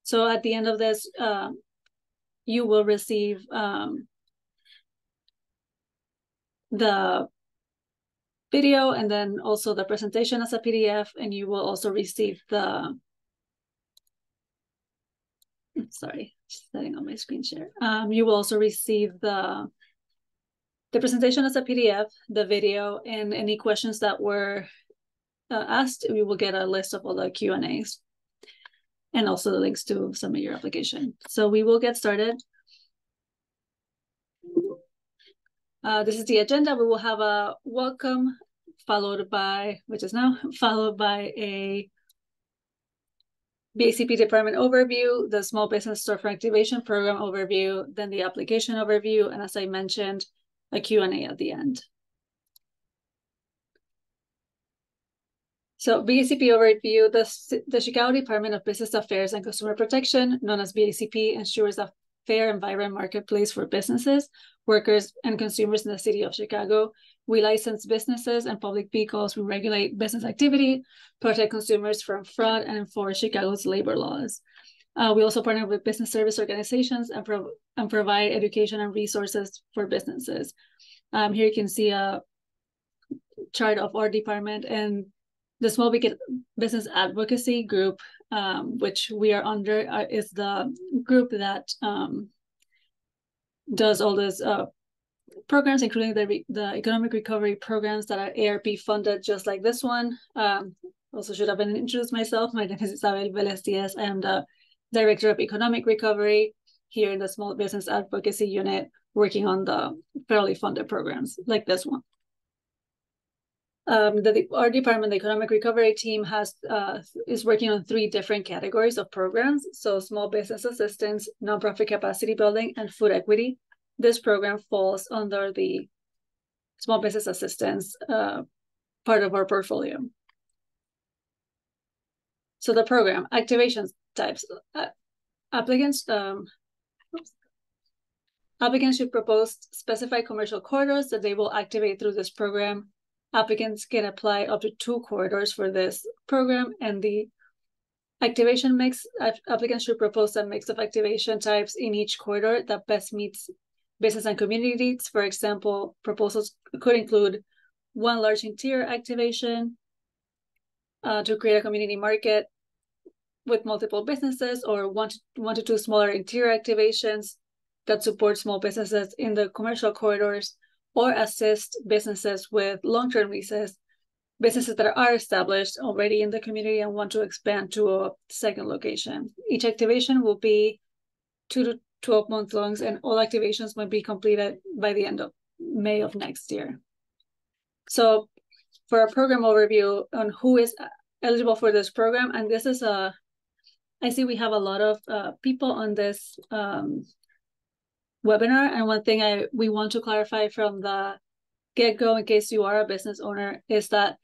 So at the end of this, you will receive the video and then also the presentation as a PDF, and you will also receive the, sorry, setting on my screen share. You will also receive the presentation as a PDF, the video, and any questions that were asked. We will get a list of all the Q&As and also the links to submit your application. So we will get started. This is the agenda. We will have a welcome followed by, which is now, followed by a BACP department overview, the small business storefront activation program overview, then the application overview, and as I mentioned, a Q&A at the end. So BACP overview, the Chicago Department of Business Affairs and Consumer Protection, known as BACP, ensures a fair and vibrant marketplace for businesses, workers, and consumers in the city of Chicago. We license businesses and public vehicles. We regulate business activity, protect consumers from fraud, and enforce Chicago's labor laws. We also partner with business service organizations and provide education and resources for businesses. Here you can see a chart of our department, and the Small Business Advocacy Group, which we are under, is the group that does all those programs, including the economic recovery programs that are ARP funded, just like this one. Also should have been introduced myself. My name is Isabel Velez-Diaz. I am the Director of Economic Recovery here in the Small Business Advocacy Unit, working on the federally funded programs like this one. Our department, the Economic Recovery team, is working on 3 different categories of programs. So small business assistance, nonprofit capacity building, and food equity. This program falls under the small business assistance part of our portfolio. So the program, activation types. Applicants should propose specified commercial corridors that they will activate through this program. Applicants can apply up to 2 corridors for this program, and the activation mix, applicants should propose a mix of activation types in each corridor that best meets business and community needs. For example, proposals could include 1 large interior activation to create a community market with multiple businesses, or 1 to 2 smaller interior activations that support small businesses in the commercial corridors, or assist businesses with long-term leases, businesses that are established already in the community and want to expand to a second location. Each activation will be 2 to 12 months long, and all activations will be completed by the end of May of next year. So for a program overview on who is eligible for this program, and this is I see we have a lot of people on this webinar, and one thing we want to clarify from the get-go, in case you are a business owner, is that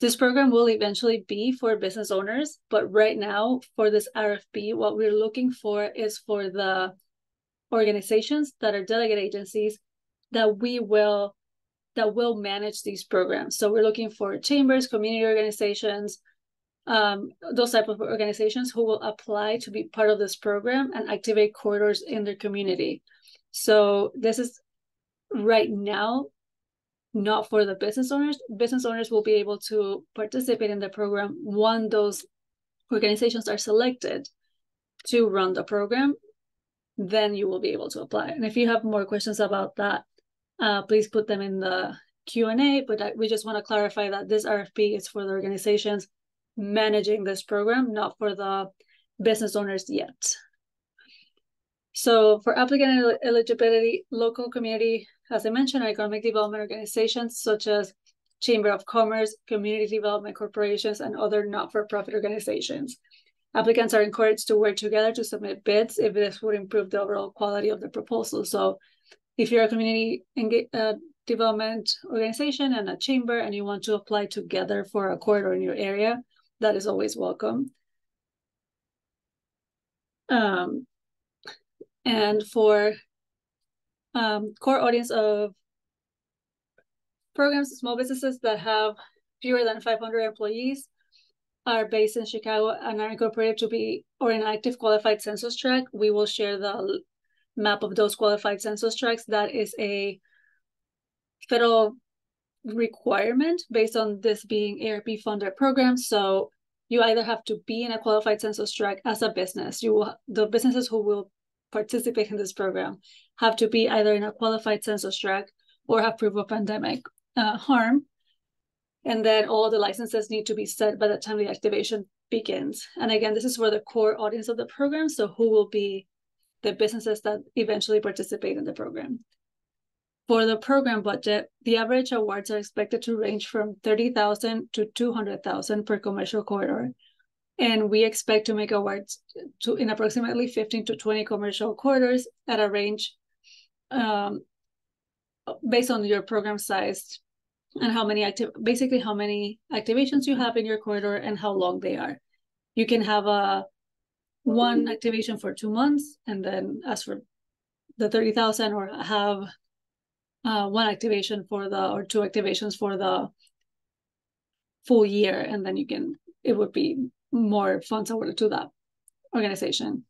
this program will eventually be for business owners, but right now for this RFP, what we're looking for is for the organizations that are delegate agencies that will manage these programs. So we're looking for chambers, community organizations, those type of organizations who will apply to be part of this program and activate corridors in their community. So this is right now not for the business owners. Business owners will be able to participate in the program when those organizations are selected to run the program. Then you will be able to apply. And if you have more questions about that, please put them in the Q&A. But we just want to clarify that this RFP is for the organizations managing this program, not for the business owners yet. So for applicant eligibility, local community, as I mentioned, economic development organizations such as Chamber of Commerce, community development corporations, and other not-for-profit organizations. Applicants are encouraged to work together to submit bids if this would improve the overall quality of the proposal. So if you're a community development organization and a chamber and you want to apply together for a corridor in your area, that is always welcome. And for core audience of programs, small businesses that have fewer than 500 employees, are based in Chicago and are incorporated to be or in active qualified census tract, we will share the map of those qualified census tracts. That is a federal requirement based on this being ARP funded program. So you either have to be in a qualified census tract as a business. The businesses who will participate in this program have to be either in a qualified census tract or have proof of pandemic harm. And then all the licenses need to be set by the time the activation begins. And again, this is for the core audience of the program. So who will be the businesses that eventually participate in the program. For the program budget, the average awards are expected to range from $30,000 to $200,000 per commercial corridor. And we expect to make awards in approximately 15 to 20 commercial corridors at a range based on your program size and how many activations you have in your corridor and how long they are. You can have one activation for 2 months, and then as for the 30,000, or have one activation or 2 activations for the full year, and then it would be more funds awarded to that organization.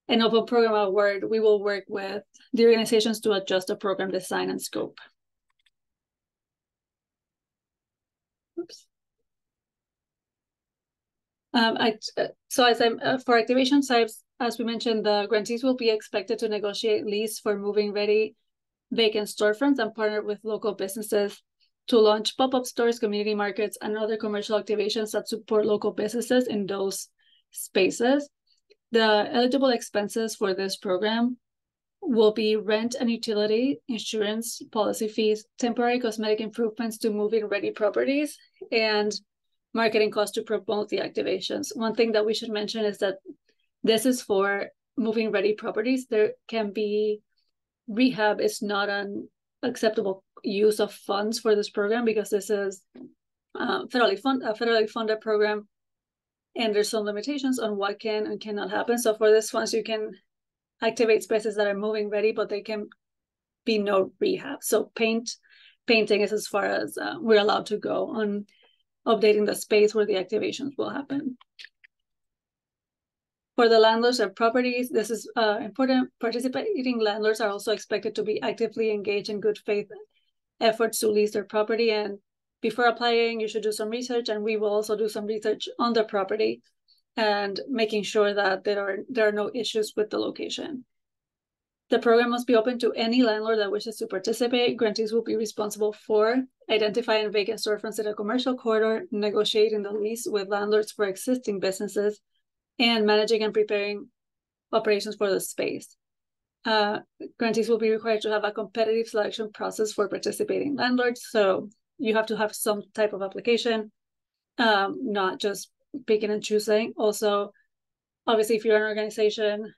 And of a program award, we will work with the organizations to adjust the program design and scope. Oops. For activation types, as we mentioned, the grantees will be expected to negotiate lease for moving ready vacant storefronts and partner with local businesses to launch pop-up stores, community markets, and other commercial activations that support local businesses in those spaces. The eligible expenses for this program will be rent and utility, insurance, policy fees, temporary cosmetic improvements to move-in ready properties, and marketing costs to promote the activations. One thing that we should mention is that this is for moving ready properties. There can be rehab is not an acceptable use of funds for this program because this is a federally funded program, and there's some limitations on what can and cannot happen. So for this funds, you can activate spaces that are moving ready, but they can be no rehab. So painting is as far as we're allowed to go on updating the space where the activations will happen. For the landlords of properties, this is important. Participating landlords are also expected to be actively engaged in good faith efforts to lease their property. And before applying, you should do some research, and we will also do some research on the property and making sure that there are no issues with the location. The program must be open to any landlord that wishes to participate. Grantees will be responsible for identifying vacant storefronts in a commercial corridor, negotiating the lease with landlords for existing businesses, and managing and preparing operations for the space. Grantees will be required to have a competitive selection process for participating landlords. So you have to have some type of application, not just picking and choosing. Also, obviously, if you're an organization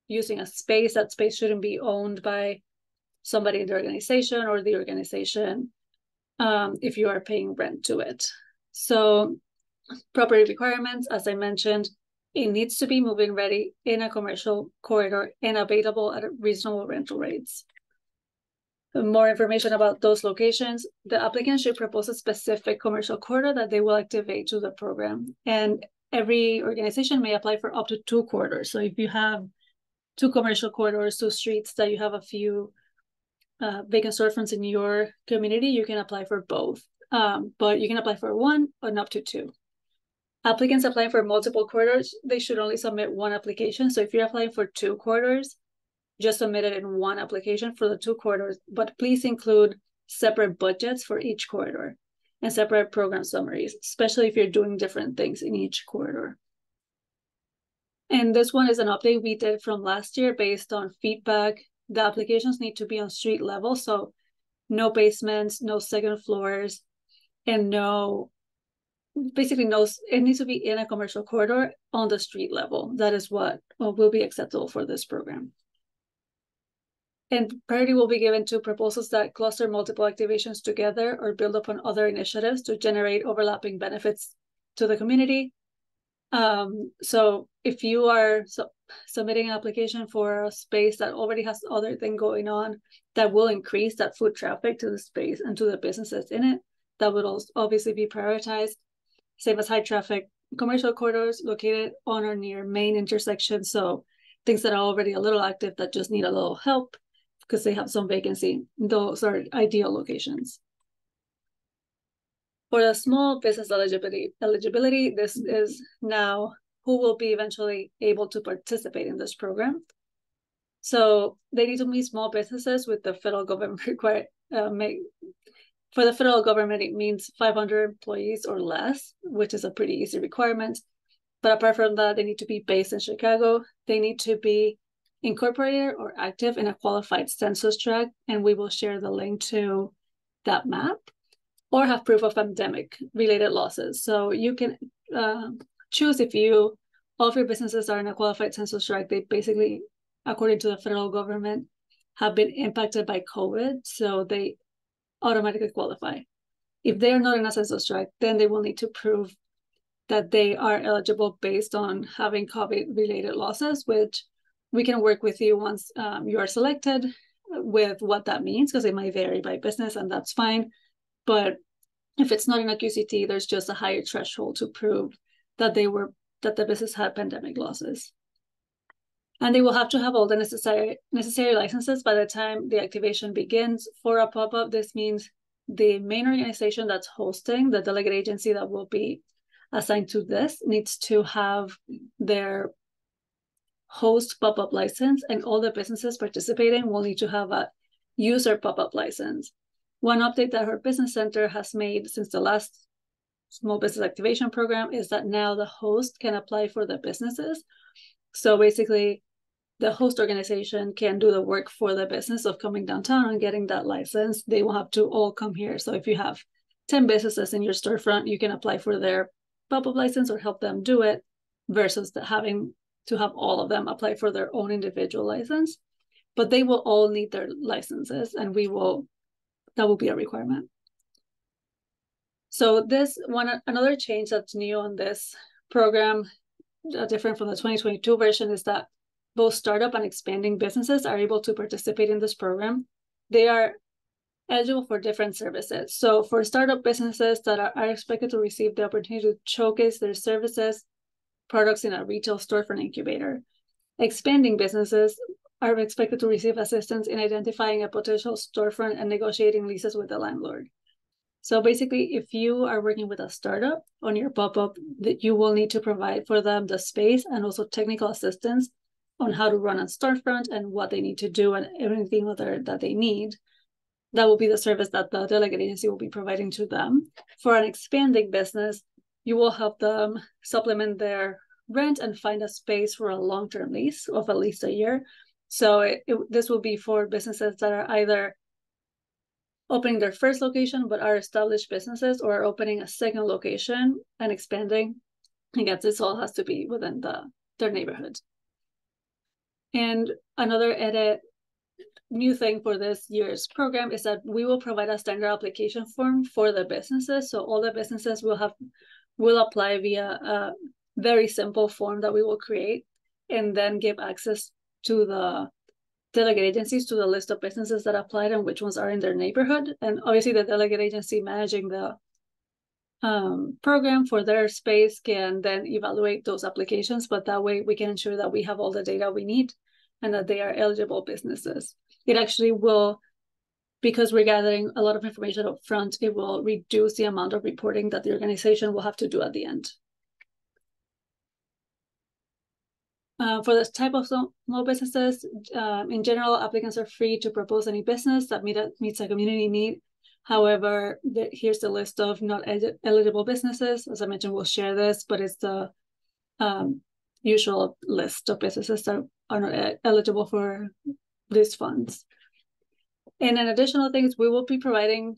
using a space, that space shouldn't be owned by somebody in the organization or the organization if you are paying rent to it. So property requirements, as I mentioned, it needs to be move-in ready in a commercial corridor and available at reasonable rental rates. More information about those locations, the applicant should propose a specific commercial corridor that they will activate to the program. And every organization may apply for up to 2 corridors. So if you have 2 commercial corridors, 2 streets that you have a few vacant storefronts in your community, you can apply for both. But you can apply for 1 and up to 2. Applicants applying for multiple corridors, they should only submit 1 application. So if you're applying for 2 corridors, just submit it in 1 application for the 2 corridors, but please include separate budgets for each corridor and separate program summaries, especially if you're doing different things in each corridor. And this one is an update we did from last year based on feedback. The applications need to be on street level, so no basements, no second floors, and it needs to be in a commercial corridor on the street level. That is what will be acceptable for this program. And priority will be given to proposals that cluster multiple activations together or build upon other initiatives to generate overlapping benefits to the community. So if you are submitting an application for a space that already has other thing going on that will increase that foot traffic to the space and to the businesses in it, that would also obviously be prioritized. Same as high traffic commercial corridors located on or near main intersections. So things that are already a little active that just need a little help because they have some vacancy. Those are ideal locations. For the small business eligibility, this is now who will be eventually able to participate in this program. So they need to meet small businesses with the federal government required. For the federal government, it means 500 employees or less, which is a pretty easy requirement. But apart from that, they need to be based in Chicago. They need to be incorporated or active in a qualified census tract, and we will share the link to that map, or have proof of pandemic-related losses. So you can choose if all of your businesses are in a qualified census tract. They basically, according to the federal government, have been impacted by COVID, so they automatically qualify. If they are not in a census tract, then they will need to prove that they are eligible based on having COVID-related losses, which we can work with you once you are selected with what that means, because it might vary by business, and that's fine. But if it's not in a QCT, there's just a higher threshold to prove that the business had pandemic losses. And they will have to have all the necessary licenses by the time the activation begins. For a pop-up, this means the main organization that's hosting, the delegate agency that will be assigned to this, needs to have their host pop-up license, and all the businesses participating will need to have a user pop-up license. One update that our business center has made since the last small business activation program is that now the host can apply for the businesses. So basically, the host organization can do the work for the business of coming downtown and getting that license. They will have to all come here. So if you have 10 businesses in your storefront, you can apply for their pop-up license or help them do it, versus having to have all of them apply for their own individual license. But they will all need their licenses, and that will be a requirement. So another change that's new on this program, different from the 2022 version, is that both startup and expanding businesses are able to participate in this program. They are eligible for different services. So for startup businesses that are expected to receive the opportunity to showcase their services, products in a retail storefront incubator. Expanding businesses are expected to receive assistance in identifying a potential storefront and negotiating leases with the landlord. So basically, if you are working with a startup on your pop-up, that you will need to provide for them the space and also technical assistance on how to run a storefront and what they need to do and everything other that they need. That will be the service that the delegate agency will be providing to them. For an expanding business, you will help them supplement their rent and find a space for a long-term lease of at least a year. So this will be for businesses that are either opening their first location but are established businesses, or are opening a second location and expanding. Again, this all has to be within their neighborhood. And another new thing for this year's program is that we will provide a standard application form for the businesses. So all the businesses will apply via a very simple form that we will create, and then give access to the delegate agencies to the list of businesses that applied and which ones are in their neighborhood. And obviously the delegate agency managing the program for their space can then evaluate those applications, but that way we can ensure that we have all the data we need and that they are eligible businesses. It actually will, because we're gathering a lot of information up front, it will reduce the amount of reporting that the organization will have to do at the end. For this type of small businesses, in general, applicants are free to propose any business that meets a community need. However, here's the list of not eligible businesses. As I mentioned, we'll share this, but it's the usual list of businesses that are not eligible for these funds. And in additional things, we will be providing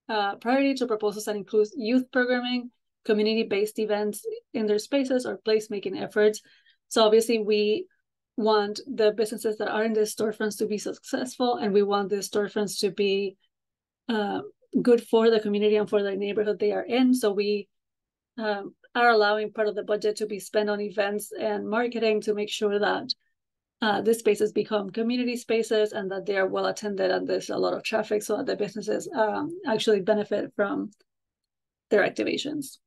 priority to proposals that include youth programming, community-based events in their spaces, or placemaking efforts. So obviously we want the businesses that are in these storefronts to be successful, and we want these storefronts to be good for the community and for the neighborhood they are in. So we are allowing part of the budget to be spent on events and marketing to make sure that these spaces become community spaces and that they are well attended and there's a lot of traffic, so that the businesses actually benefit from their activations.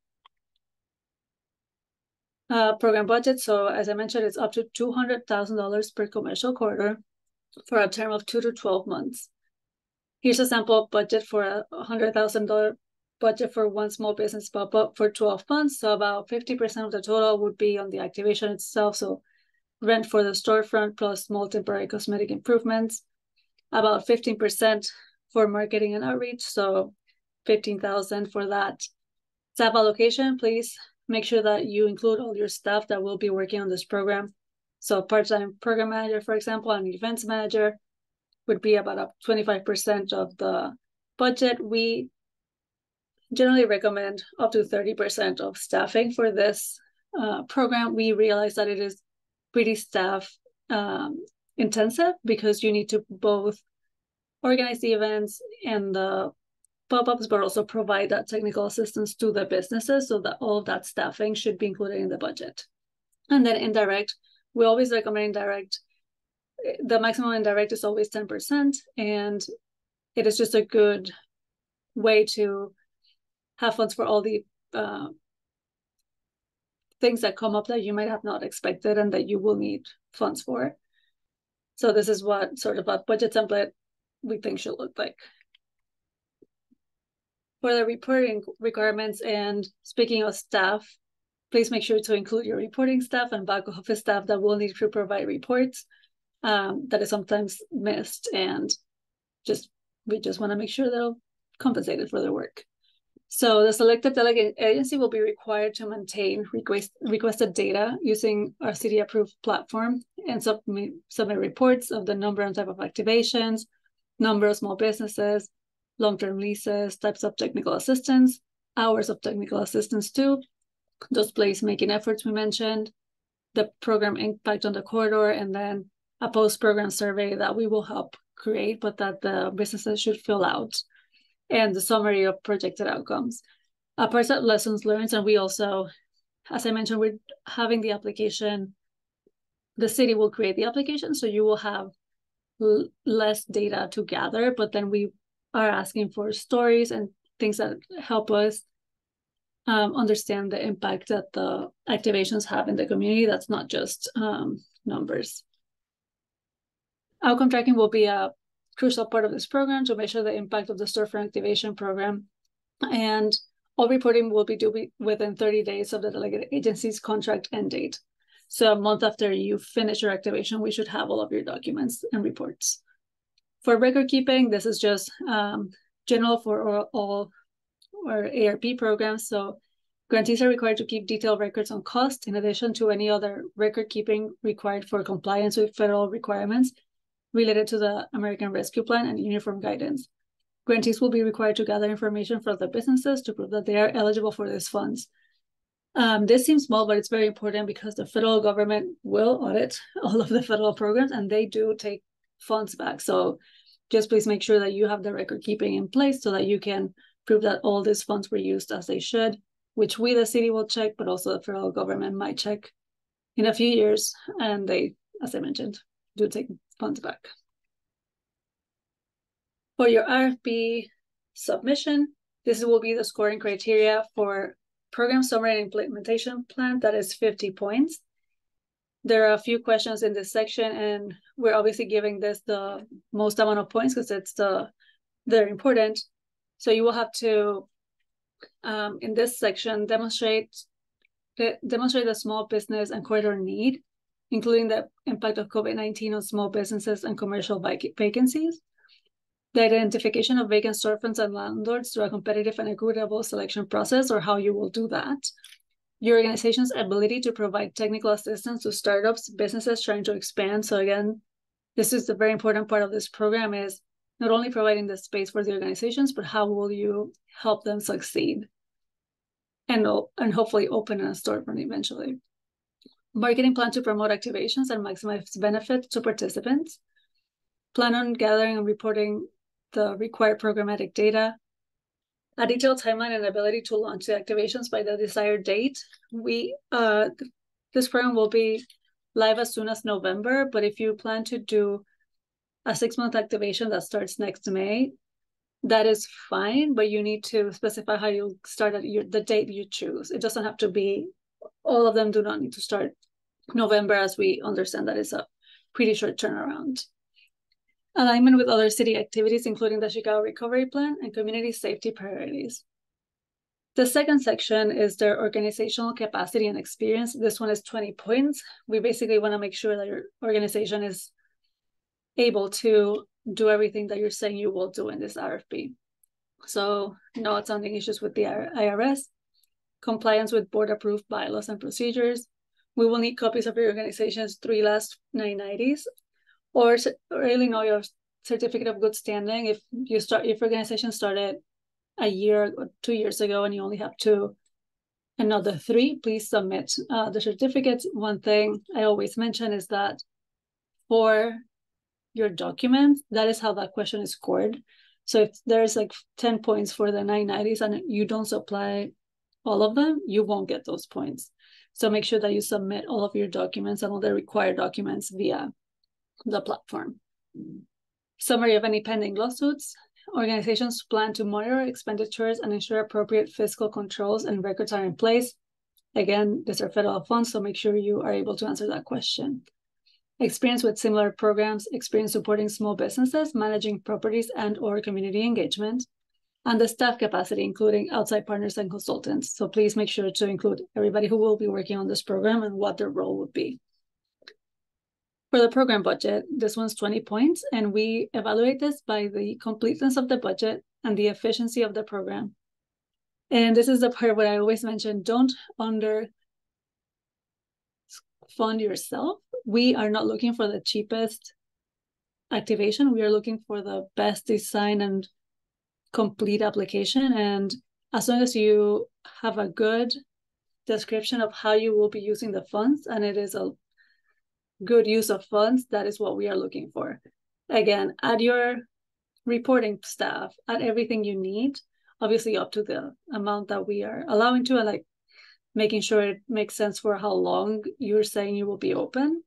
program budget. So as I mentioned, it's up to $200,000 per commercial quarter for a term of 2 to 12 months. Here's a sample budget for a $100,000 budget for one small business pop-up for 12 months. So about 50% of the total would be on the activation itself. So rent for the storefront plus small temporary cosmetic improvements. About 15% for marketing and outreach. So 15,000 for that. Staff allocation, please make sure that you include all your staff that will be working on this program. So part-time program manager, for example, and events manager would be about 25% of the budget. We generally recommend up to 30% of staffing for this program. We realize that it is pretty staff intensive because you need to both organize the events and the pop-ups, but also provide that technical assistance to the businesses, so that all of that staffing should be included in the budget. And then indirect, we always recommend indirect. The maximum indirect is always 10%, and it is just a good way to have funds for all the things that come up that you might have not expected and that you will need funds for. So this is what sort of a budget template we think should look like. For the reporting requirements, and speaking of staff, please make sure to include your reporting staff and back office staff that will need to provide reports. That is sometimes missed, and we just want to make sure they're compensated for their work. So the selected delegate agency will be required to maintain requested data using our city-approved platform and submit reports of the number and type of activations, number of small businesses, long-term leases, types of technical assistance, hours of technical assistance too, those place-making efforts we mentioned, the program impact on the corridor, and then a post-program survey that we will help create, but that the businesses should fill out, and the summary of projected outcomes. Parts of lessons learned, and we also, as I mentioned, we're having the application, the city will create the application, so you will have less data to gather, but then we are asking for stories and things that help us understand the impact that the activations have in the community. That's not just numbers. Outcome tracking will be a crucial part of this program to measure the impact of the storefront activation program, and all reporting will be due within 30 days of the delegated agency's contract end date. So a month after you finish your activation, we should have all of your documents and reports. For record keeping, this is just general for all our ARP programs. So grantees are required to keep detailed records on cost in addition to any other record keeping required for compliance with federal requirements related to the American Rescue Plan and uniform guidance. Grantees will be required to gather information from the businesses to prove that they are eligible for these funds. This seems small, but it's very important because the federal government will audit all of the federal programs, and they do take funds back. So just please make sure that you have the record keeping in place so that you can prove that all these funds were used as they should, which we, the city, will check, but also the federal government might check in a few years. And they, as I mentioned, do take funds back. For your RFP submission, this will be the scoring criteria for program summary and implementation plan. That is 50 points. There are a few questions in this section, and we're obviously giving this the most amount of points because it's they're important. So you will have to, in this section, demonstrate the small business and corridor need, including the impact of COVID-19 on small businesses and commercial vacancies, the identification of vacant storefronts and landlords through a competitive and equitable selection process, or how you will do that, your organization's ability to provide technical assistance to startups, businesses trying to expand. So again, this is the very important part of this program, is not only providing the space for the organizations, but how will you help them succeed and hopefully open a storefront eventually. Marketing plan to promote activations and maximize benefits to participants. Plan on gathering and reporting the required programmatic data. A detailed timeline and ability to launch the activations by the desired date. This program will be live as soon as November, but if you plan to do a 6-month activation that starts next May, that is fine, but you need to specify how you'll start at the date you choose. It doesn't have to be all of them do not need to start November, as we understand that is a pretty short turnaround. Alignment with other city activities, including the Chicago Recovery Plan and community safety priorities. The second section is their organizational capacity and experience. This one is 20 points. We basically want to make sure that your organization is able to do everything that you're saying you will do in this RFP. So no outstanding issues with the IRS, compliance with board-approved bylaws and procedures. We will need copies of your organization's 3 last 990s, or really know your certificate of good standing. If your organization started a year or 2 years ago and you only have 2 and not the 3, please submit the certificates. One thing I always mention is that for your documents, that is how that question is scored. So if there's like 10 points for the 990s and you don't supply all of them, you won't get those points. So make sure that you submit all of your documents and all the required documents via the platform. Summary of any pending lawsuits. Organizations plan to monitor expenditures and ensure appropriate fiscal controls and records are in place. Again, these are federal funds, so make sure you are able to answer that question. Experience with similar programs, experience supporting small businesses, managing properties and/or community engagement, and the staff capacity, including outside partners and consultants. So please make sure to include everybody who will be working on this program and what their role would be. For the program budget, this one's 20 points, and we evaluate this by the completeness of the budget and the efficiency of the program. And this is the part where I always mention, don't underfund yourself. We are not looking for the cheapest activation. We are looking for the best design and complete application. And as long as you have a good description of how you will be using the funds, and it is a good use of funds, that is what we are looking for. Again, add your reporting staff, add everything you need, obviously up to the amount that we are allowing to, and like making sure it makes sense for how long you're saying you will be open.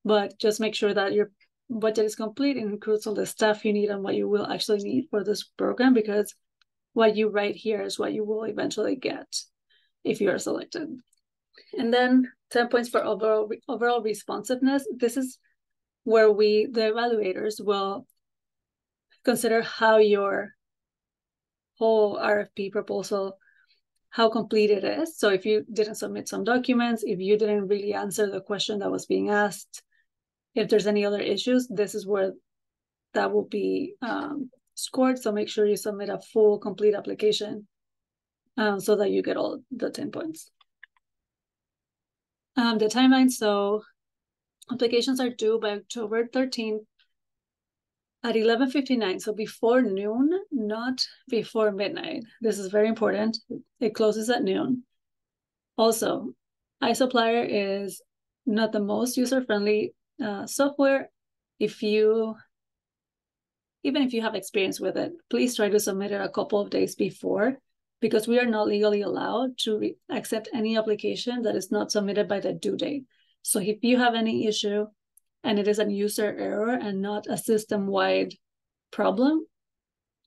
But just make sure that your budget is complete and includes all the stuff you need and what you will actually need for this program, because what you write here is what you will eventually get if you are selected. And then 10 points for overall responsiveness. This is where the evaluators will consider how your whole RFP proposal, how complete it is. So if you didn't submit some documents, if you didn't really answer the question that was being asked, if there's any other issues, this is where that will be scored. So make sure you submit a full, complete application so that you get all the 10 points. The timeline, so applications are due by October 13th at 11:59, so before noon, not before midnight. This is very important. It closes at noon. Also, iSupplier is not the most user-friendly software. Even if you have experience with it, please try to submit it a couple of days before, because we are not legally allowed to accept any application that is not submitted by the due date. So if you have any issue and it is a user error and not a system-wide problem,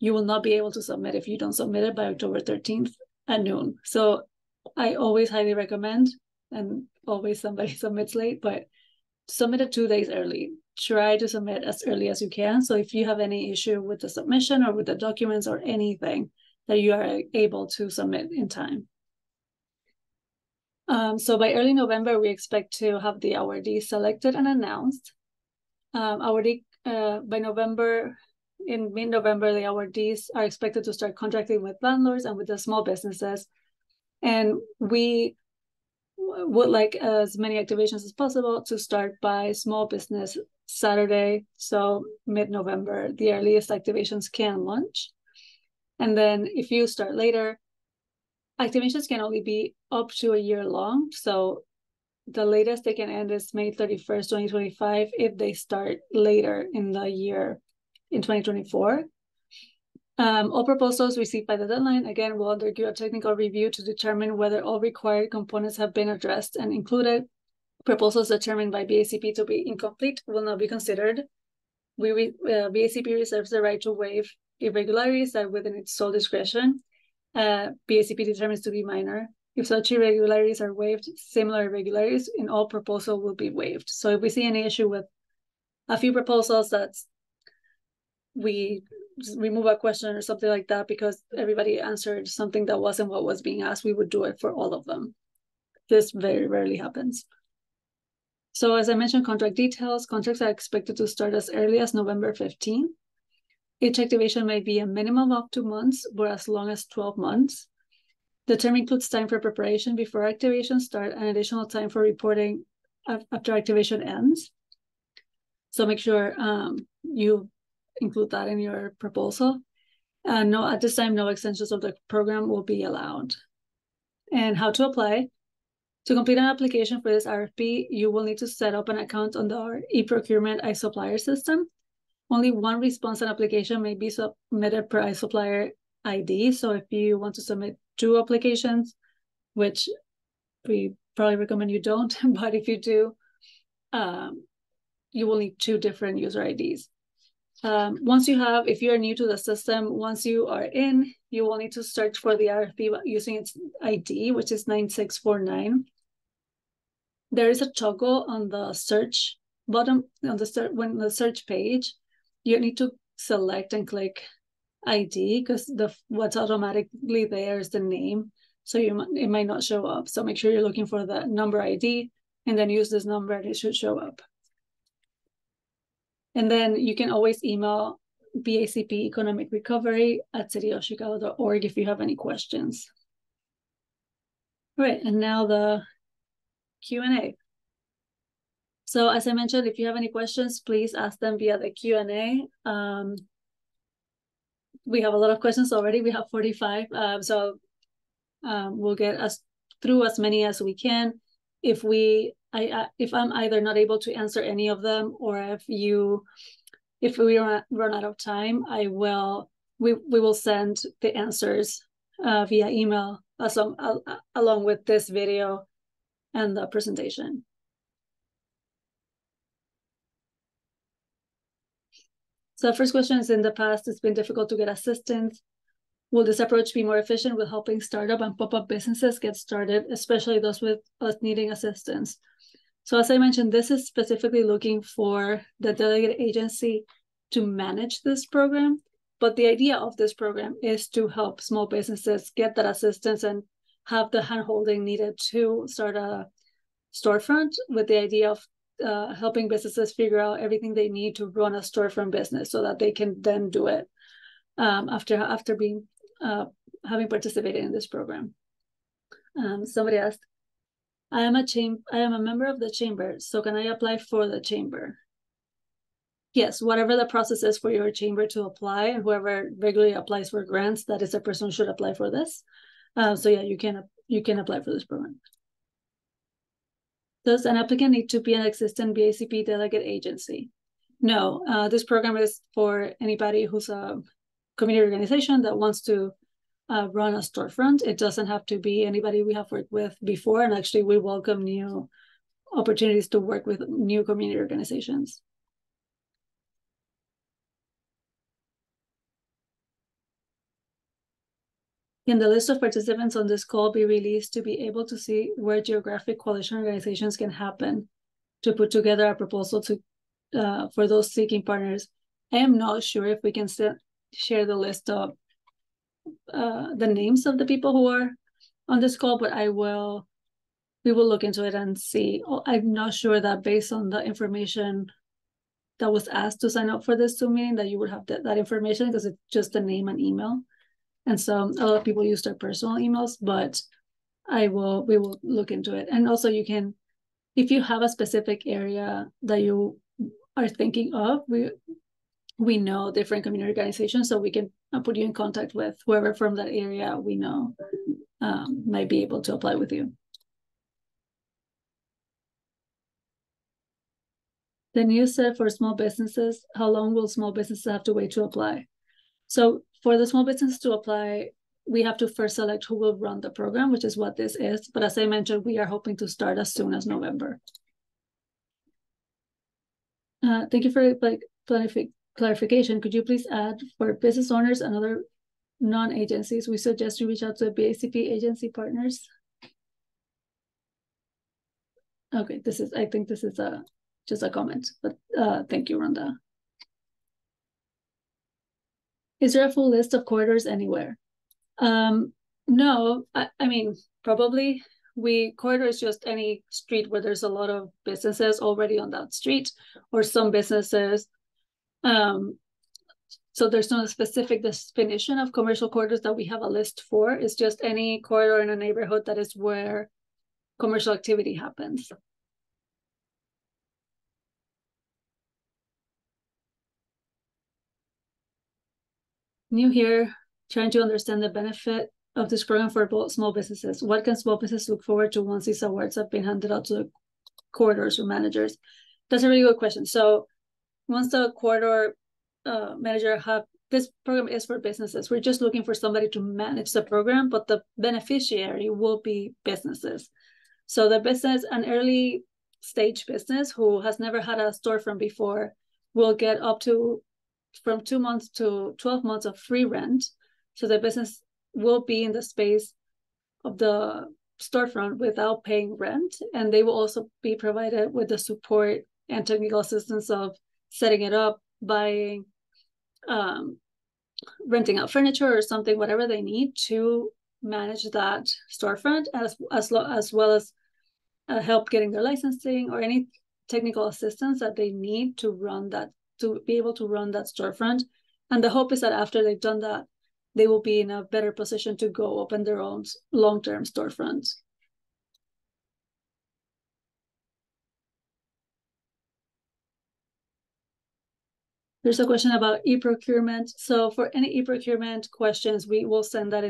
you will not be able to submit if you don't submit it by October 13th at noon. So I always highly recommend, and always somebody submits late, but submit it 2 days early. Try to submit as early as you can. So if you have any issue with the submission or with the documents or anything, that you are able to submit in time. So by early November, we expect to have the awardee selected and announced. By November, in mid-November, the awardees are expected to start contracting with landlords and with the small businesses. And we would like as many activations as possible to start by Small Business Saturday. So mid-November, the earliest activations can launch. And then if you start later, activations can only be up to a year long. So the latest they can end is May 31st, 2025, if they start later in the year in 2024. All proposals received by the deadline, again, will undergo a technical review to determine whether all required components have been addressed and included. Proposals determined by BACP to be incomplete will not be considered. BACP reserves the right to waive irregularities that within its sole discretion BACP determines to be minor. If such irregularities are waived, similar irregularities in all proposal will be waived. So if we see any issue with a few proposals that we just remove a question or something like that because everybody answered something that wasn't what was being asked, we would do it for all of them. This very rarely happens. So as I mentioned, contract details, contracts are expected to start as early as November 15th. Each activation may be a minimum of 2 months, or as long as 12 months. The term includes time for preparation before activation start and additional time for reporting after activation ends. So make sure you include that in your proposal. No, at this time, no extensions of the program will be allowed. And how to apply. To complete an application for this RFP, you will need to set up an account on the e-procurement iSupplier system. Only one response and application may be submitted per iSupplier ID. So if you want to submit 2 applications, which we probably recommend you don't, but if you do, you will need 2 different user IDs. If you're new to the system, once you are in, you will need to search for the RFP using its ID, which is 9649. There is a toggle on the search button, on the search page. You need to select and click ID because what's automatically there is the name. So it might not show up. So make sure you're looking for the number ID and then use this number and it should show up. And then you can always email BACP Economic Recovery at cityofchicago.org if you have any questions. All right, and now the Q&A. So as I mentioned, if you have any questions, please ask them via the Q&A. We have a lot of questions already. We have 45, so we'll get through as many as we can. If I'm either not able to answer any of them, or if we run out of time, we will send the answers via email along with this video and the presentation. So the first question is, in the past, it's been difficult to get assistance. Will this approach be more efficient with helping startup and pop-up businesses get started, especially those with us needing assistance? So as I mentioned, this is specifically looking for the delegate agency to manage this program. But the idea of this program is to help small businesses get that assistance and have the handholding needed to start a storefront, with the idea of helping businesses figure out everything they need to run a storefront business so that they can then do it after being having participated in this program. Somebody asked, I am a member of the chamber, so can I apply for the chamber? Yes, whatever the process is for your chamber to apply, and whoever regularly applies for grants, that is a person who should apply for this. So yeah, you can apply for this program. Does an applicant need to be an existing BACP delegate agency? No, this program is for anybody who's a community organization that wants to run a storefront. It doesn't have to be anybody we have worked with before, and actually we welcome new opportunities to work with new community organizations. Can the list of participants on this call be released to be able to see where geographic coalition organizations can happen to put together a proposal for those seeking partners? I am not sure if we can still share the list of the names of the people who are on this call, but we will look into it and see. I'm not sure that based on the information that was asked to sign up for this Zoom meeting that you would have that information, because it's just a name and email. And so a lot of people use their personal emails, but we will look into it. And also you can, if you have a specific area that you are thinking of, we know different community organizations, so we can put you in contact with whoever from that area we know might be able to apply with you. The news said for small businesses, how long will small businesses have to wait to apply? So for the small business to apply, we have to first select who will run the program, which is what this is. But as I mentioned, we are hoping to start as soon as November. Thank you for clarification. Could you please add, for business owners and other non-agencies, we suggest you reach out to BACP agency partners? Okay, I think this is just a comment, but thank you, Rhonda. Is there a full list of corridors anywhere? No, I mean, probably corridor is just any street where there's a lot of businesses already on that street, or some businesses. So there's no specific definition of commercial corridors that we have a list for. It's just any corridor in a neighborhood that is where commercial activity happens. New here, trying to understand the benefit of this program for both small businesses. What can small businesses look forward to once these awards have been handed out to the corridors or managers? That's a really good question. So once the corridor manager have, this program is for businesses. We're just looking for somebody to manage the program, but the beneficiary will be businesses. So the business, an early stage business who has never had a storefront before, will get up to from 2 months to 12 months of free rent. So the business will be in the space of the storefront without paying rent. And they will also be provided with the support and technical assistance of setting it up, buying, renting out furniture or something, whatever they need to manage that storefront, as well as help getting their licensing or any technical assistance that they need to run that, to be able to run that storefront. And the hope is that after they've done that, they will be in a better position to go open their own long-term storefronts. There's a question about e-procurement. So for any e-procurement questions, we will send that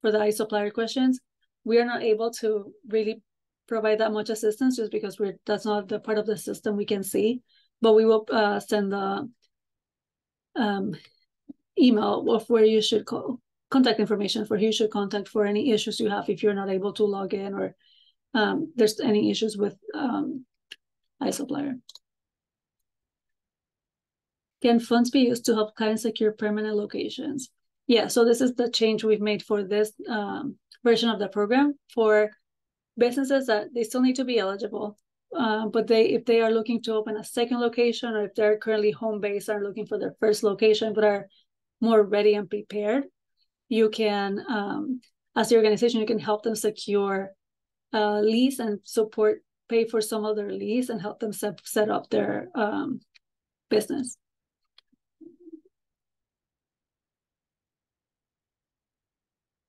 for the iSupplier questions. We are not able to really provide that much assistance just because that's not the part of the system we can see, but we will send the email of where you should call, contact information for who you should contact for any issues you have if you're not able to log in, or there's any issues with iSupplier. Can funds be used to help clients secure permanent locations? Yeah, so this is the change we've made for this version of the program. For businesses that they still need to be eligible, but if they are looking to open a second location, or if they're currently home-based and are looking for their first location but are more ready and prepared, you can, as the organization, you can help them secure lease and pay for some of their lease and help them set up their business.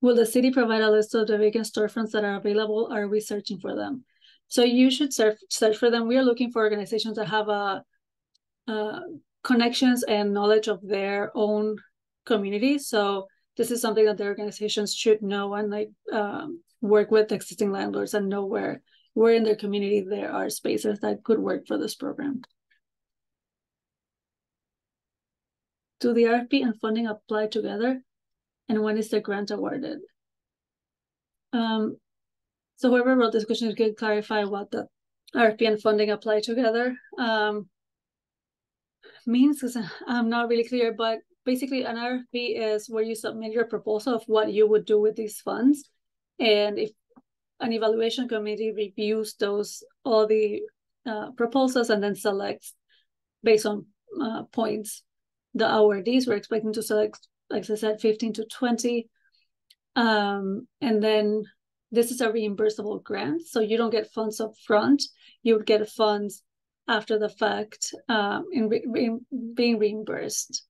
Will the city provide a list of the vacant storefronts that are available? Are we searching for them? So you should search for them. We are looking for organizations that have connections and knowledge of their own community. So this is something that the organizations should know and work with existing landlords and know where in their community there are spaces that could work for this program. Do the RFP and funding apply together? And when is the grant awarded? So whoever wrote this question could clarify what the RFP and funding apply together means, because I'm not really clear, but basically an RFP is where you submit your proposal of what you would do with these funds. And if an evaluation committee reviews all the proposals and then selects based on points, the awardees, we're expecting to select, like I said, 15 to 20. And then this is a reimbursable grant. So you don't get funds up front. You would get funds after the fact being reimbursed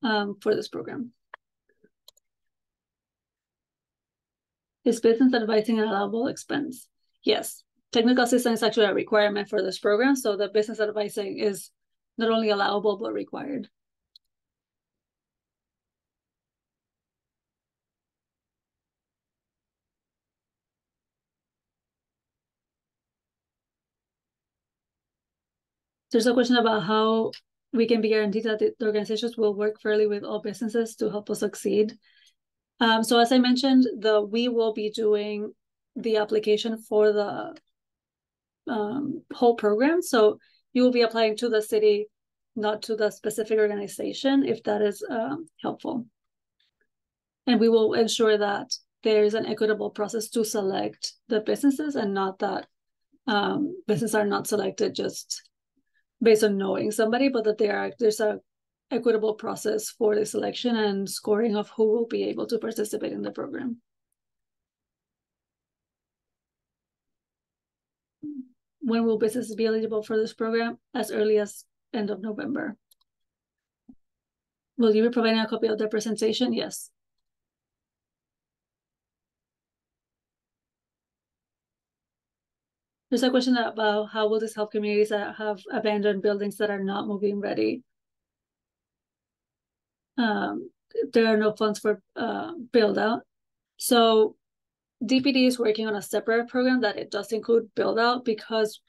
for this program. Is business advising an allowable expense? Yes. Technical assistance is actually a requirement for this program. So the business advising is not only allowable, but required. There's a question about how we can be guaranteed that the organizations will work fairly with all businesses to help us succeed. So as I mentioned, we will be doing the application for the whole program. So you will be applying to the city, not to the specific organization, if that is helpful. And we will ensure that there is an equitable process to select the businesses, and not that businesses are not selected just based on knowing somebody, but that there's a equitable process for the selection and scoring of who will be able to participate in the program. When will businesses be eligible for this program? As early as end of November. Will you be providing a copy of the presentation? Yes. There's a question about how will this help communities that have abandoned buildings that are not moving ready? There are no funds for build out. So DPD is working on a separate program that it does include build out, because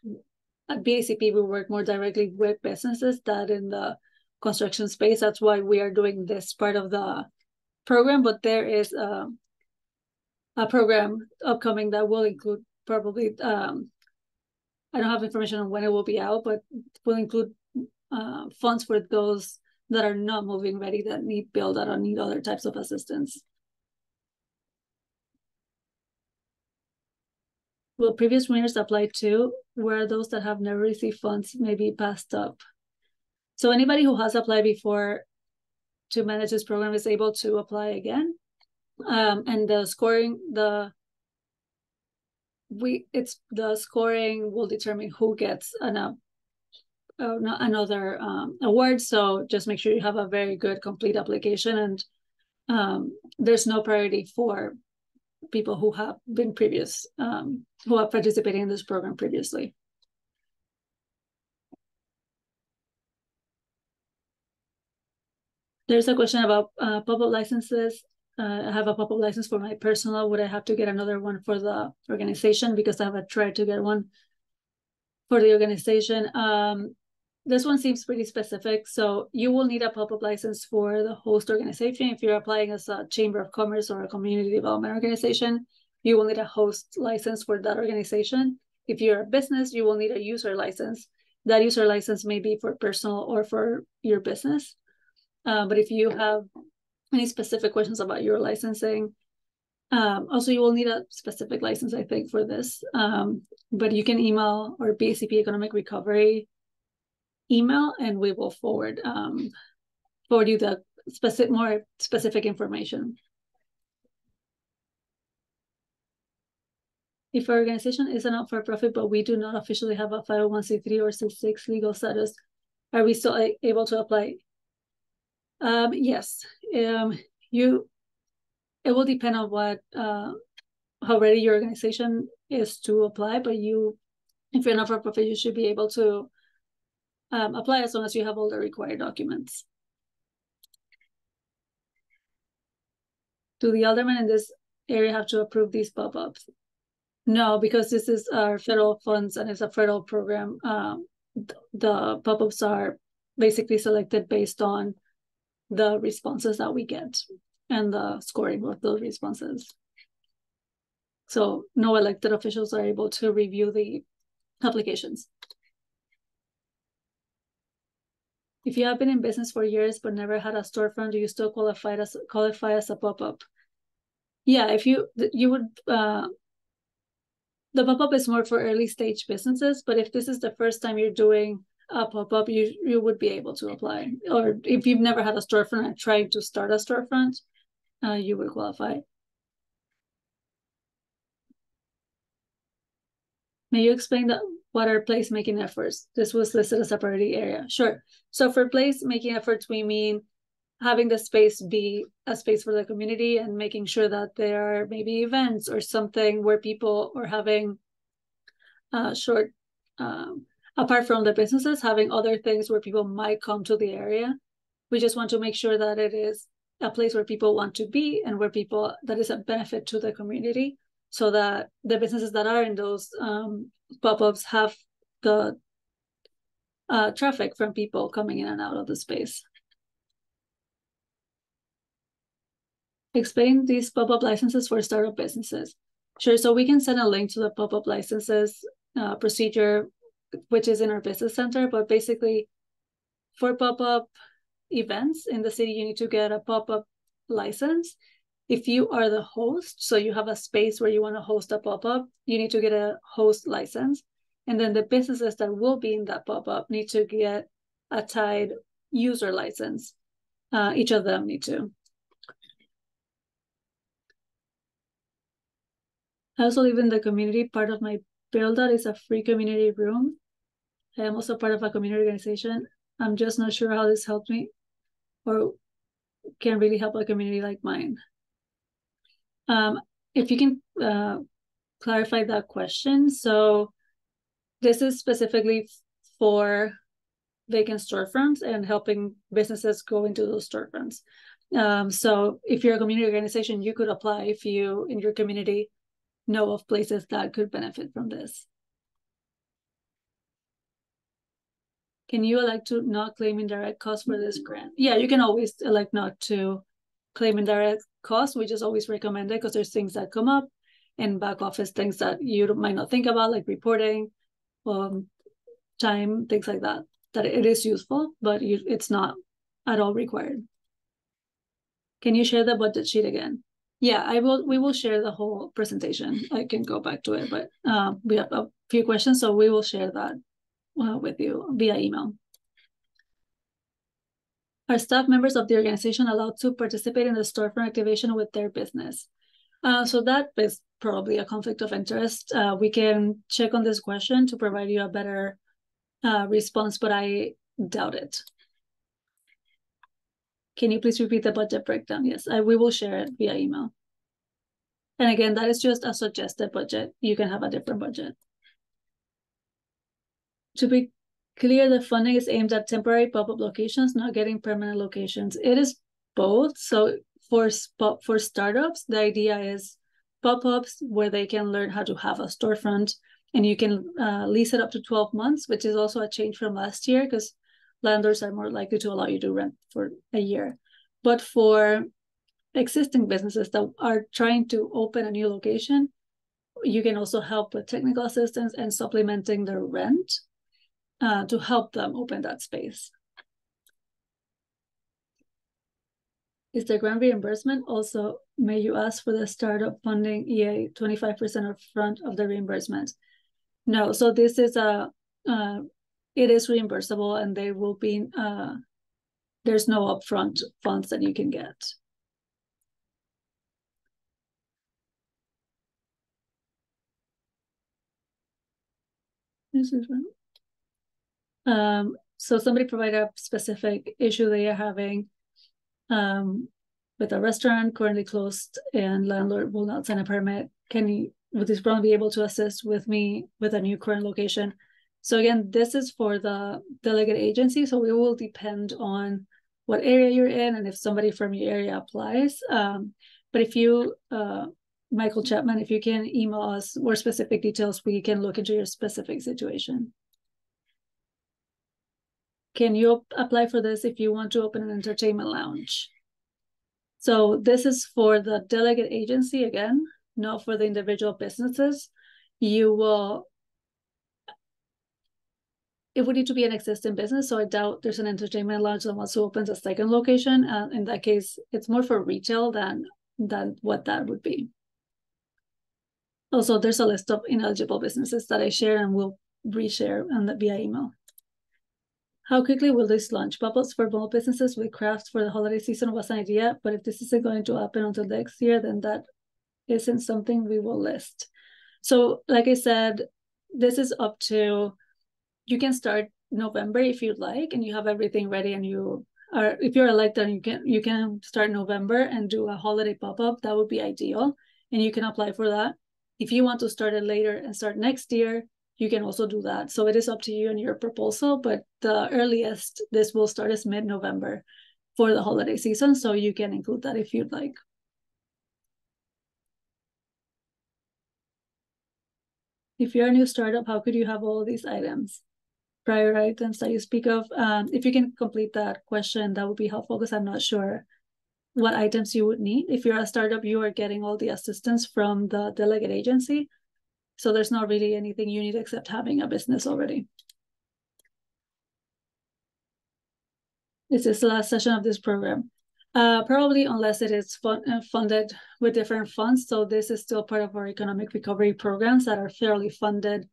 at BACP we work more directly with businesses than in the construction space. That's why we are doing this part of the program, but there is a program upcoming that will include probably I don't have information on when it will be out, but will include funds for those that are not moving ready, that need build out or need other types of assistance. Will previous winners apply too? Where those that have never received funds may be passed up? So anybody who has applied before to manage this program is able to apply again. And the scoring, the scoring will determine who gets another award. So just make sure you have a very good complete application, and there's no priority for people who have been who have participated in this program previously. There's a question about pop-up licenses. I have a pop-up license for my personal. Would I have to get another one for the organization? Because I have tried to get one for the organization. This one seems pretty specific. So you will need a pop-up license for the host organization. If you're applying as a chamber of commerce or a community development organization, you will need a host license for that organization. If you're a business, you will need a user license. That user license may be for personal or for your business. But if you have any specific questions about your licensing, also you will need a specific license, I think, for this. But you can email our BACP Economic Recovery email, and we will forward you the more specific information. If our organization is a not-for-profit, but we do not officially have a 501c3 or C6 legal status, are we still able to apply? Yes. It will depend on what how ready your organization is to apply, but if you're not for profit, you should be able to apply as long as you have all the required documents. Do the aldermen in this area have to approve these pop-ups? No, because this is our federal funds and it's a federal program. The pop-ups are basically selected based on the responses that we get and the scoring of those responses. So no elected officials are able to review the applications. If you have been in business for years but never had a storefront, do you still qualify as a pop-up? Yeah, if you would, the pop-up is more for early stage businesses, but if this is the first time you're doing a pop-up, you would be able to apply. Or if you've never had a storefront and tried to start a storefront, you would qualify. May you explain what are placemaking efforts? This was listed as a priority area. Sure. So for placemaking efforts, we mean having the space be a space for the community and making sure that there are maybe events or something where people are having apart from the businesses, having other things where people might come to the area. We just want to make sure that it is a place where people want to be and where that is a benefit to the community, so that the businesses that are in those pop-ups have the traffic from people coming in and out of the space. Explain these pop-up licenses for startup businesses. Sure, so we can send a link to the pop-up licenses procedure, which is in our business center, but basically for pop-up events in the city, you need to get a pop-up license. If you are the host, so you have a space where you want to host a pop-up, you need to get a host license. And then the businesses that will be in that pop-up need to get a tied user license. Each of them need to. I also live in the community. Part of my build-out is a free community room. I am also part of a community organization. I'm just not sure how this helped me or can really help a community like mine. If you can clarify that question. So this is specifically for vacant storefronts and helping businesses go into those storefronts. So if you're a community organization, you could apply if you in your community know of places that could benefit from this. Can you elect to not claim indirect costs for this grant? Yeah, you can always elect not to claim indirect costs. We just always recommend it because there's things that come up in back office, things that you might not think about, like reporting, time, things like that, that it is useful, but it's not at all required. Can you share the budget sheet again? Yeah, we will share the whole presentation. I can go back to it, but we have a few questions, so we will share that with you via email. Are staff members of the organization allowed to participate in the storefront activation with their business? So that is probably a conflict of interest. We can check on this question to provide you a better response, but I doubt it. Can you please repeat the budget breakdown? Yes, we will share it via email. And again, that is just a suggested budget. You can have a different budget. To be clear, the funding is aimed at temporary pop-up locations, not getting permanent locations. It is both. So for startups, the idea is pop-ups where they can learn how to have a storefront, and you can lease it up to 12 months, which is also a change from last year because landlords are more likely to allow you to rent for a year. But for existing businesses that are trying to open a new location, you can also help with technical assistance and supplementing their rent to help them open that space. Is there grant reimbursement? Also, may you ask for the startup funding EA 25% upfront of the reimbursement? No, so this is it is reimbursable, and they will be, there's no upfront funds that you can get. This is right. So somebody provided a specific issue they are having with a restaurant currently closed and landlord will not sign a permit. Would this probably be able to assist with me with a new current location? So again, this is for the delegate agency. So it will depend on what area you're in and if somebody from your area applies. But if you, Michael Chapman, if you can email us more specific details, we can look into your specific situation. Can you apply for this if you want to open an entertainment lounge? So this is for the delegate agency, again, not for the individual businesses. It would need to be an existing business, so I doubt there's an entertainment lounge that wants to open a second location. In that case, it's more for retail than what that would be. Also, there's a list of ineligible businesses that I share and will reshare via email. How quickly will this launch? Pop-ups for small businesses with crafts for the holiday season was an idea, but if this isn't going to happen until next year, then that isn't something we will list. So like I said, this is up to, you can start November if you'd like, and you have everything ready, and if you're elected, you can start November and do a holiday pop-up. That would be ideal, and you can apply for that. If you want to start it later and start next year, you can also do that. So it is up to you and your proposal, but the earliest this will start is mid-November for the holiday season. So you can include that if you'd like. If you're a new startup, how could you have all of these items? Prior items that you speak of. If you can complete that question, that would be helpful because I'm not sure what items you would need. If you're a startup, you are getting all the assistance from the delegate agency. So there's not really anything you need except having a business already. Is this the last session of this program? Probably, unless it is funded with different funds. So this is still part of our economic recovery programs that are fairly funded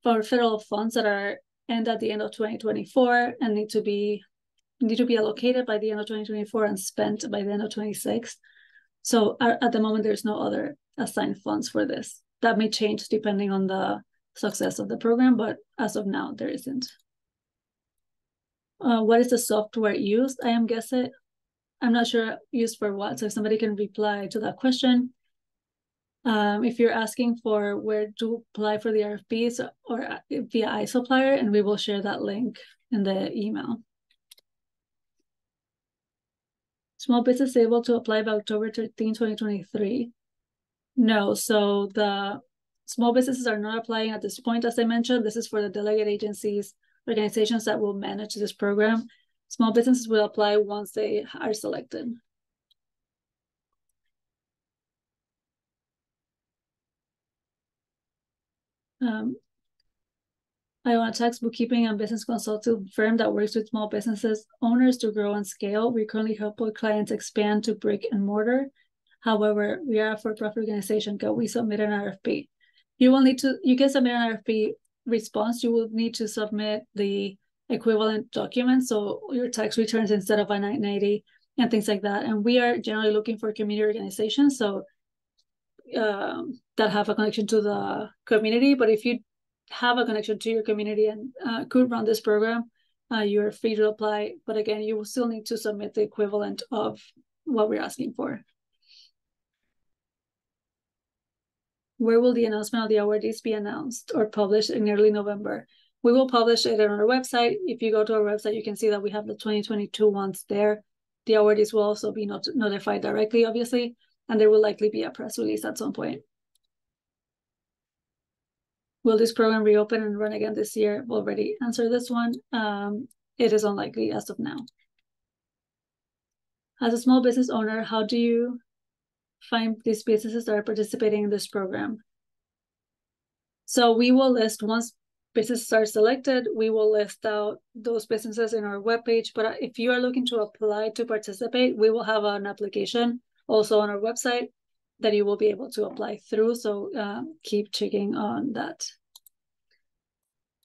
for federal funds that end at the end of 2024 and need to be allocated by the end of 2024 and spent by the end of 26. So at the moment, there's no other assigned funds for this. That may change depending on the success of the program, but as of now, there isn't. What is the software used? I am guessing, I'm not sure used for what, so if somebody can reply to that question. If you're asking for where to apply for the RFPs or via iSupplier, and we will share that link in the email. Small business able to apply by October 13, 2023. No, so the small businesses are not applying at this point, as I mentioned. This is for the delegate agencies, organizations that will manage this program. Small businesses will apply once they are selected. I want a tax bookkeeping and business consulting firm that works with small businesses owners to grow and scale. We currently help our clients expand to brick and mortar. However, we are a for-profit organization. Can we submit an RFP? You can submit an RFP response. You will need to submit the equivalent documents, so your tax returns instead of a 980 and things like that. And we are generally looking for community organizations, so that have a connection to the community. But if you have a connection to your community and could run this program, you're free to apply. But again, you will still need to submit the equivalent of what we're asking for. Where will the announcement of the awardees be announced or published in early November? We will publish it on our website. If you go to our website, you can see that we have the 2022 ones there. The awardees will also be notified directly, obviously, and there will likely be a press release at some point. Will this program reopen and run again this year? We'll already answer this one. It is unlikely as of now. As a small business owner, how do you find these businesses that are participating in this program? So we will list, once businesses are selected, we will list out those businesses in our webpage. But if you are looking to apply to participate, we will have an application also on our website that you will be able to apply through. So keep checking on that.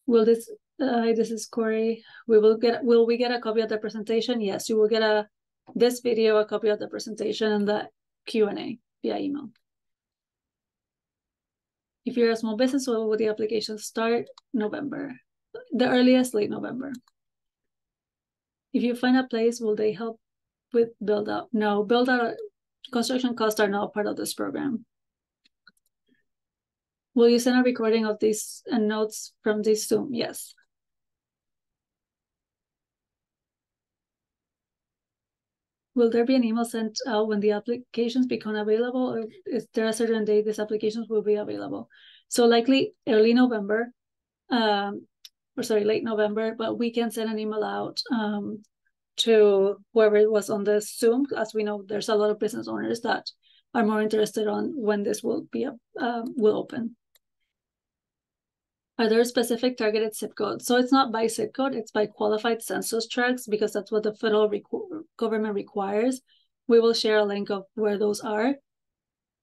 Will this, this is Corey. Will we get a copy of the presentation? Yes, you will get this video, a copy of the presentation, and the Q&A via email. If you're a small business, when will the application start? November. The earliest, late November. If you find a place, will they help with build out? No, build out, construction costs are not part of this program. Will you send a recording of these and notes from this Zoom? Yes. Will there be an email sent out when the applications become available, or is there a certain date these applications will be available? So likely early November, late November, but we can send an email out to whoever was on the Zoom, as we know there's a lot of business owners that are more interested on when this will be will open. Are there specific targeted zip codes? So it's not by zip code, it's by qualified census tracts, because that's what the federal government requires. We will share a link of where those are.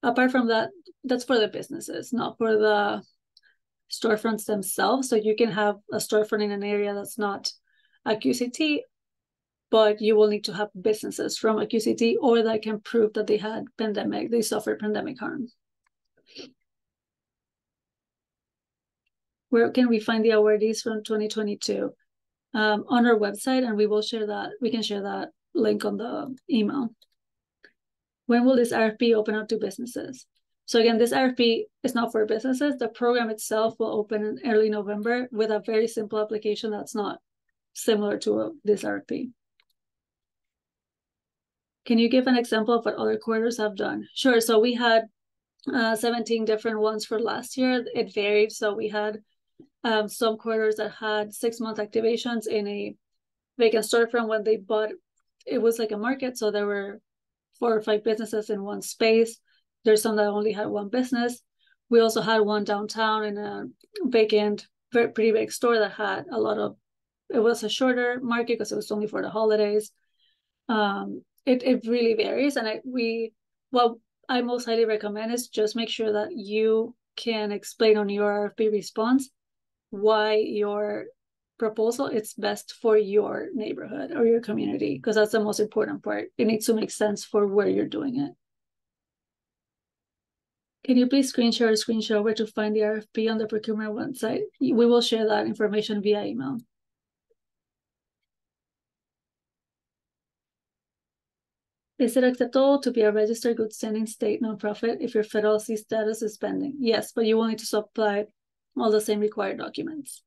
Apart from that, that's for the businesses, not for the storefronts themselves. So you can have a storefront in an area that's not a QCT, but you will need to have businesses from a QCT or that can prove that they suffered pandemic harm. Where can we find the awardees from 2022? On our website, and we will share that. We can share that link on the email. When will this RFP open up to businesses? So again, this RFP is not for businesses. The program itself will open in early November with a very simple application that's not similar to this RFP. Can you give an example of what other quarters have done? Sure. So we had 17 different ones for last year. It varied. So we had some quarters that had 6-month activations in a vacant storefront when they bought. It was like a market, so there were 4 or 5 businesses in one space. There's some that only had one business. We also had one downtown in a vacant, pretty big store that had a lot of. It was a shorter market because it was only for the holidays. It really varies, and what I most highly recommend is just make sure that you can explain on your RFP response why your proposal is best for your neighborhood or your community, because that's the most important part. It needs to make sense for where you're doing it. Can you please screen share or screenshot where to find the RFP on the procurement website? We will share that information via email. Is it acceptable to be a registered good standing state nonprofit if your federal C status is pending? Yes, but you will need to supply all the same required documents.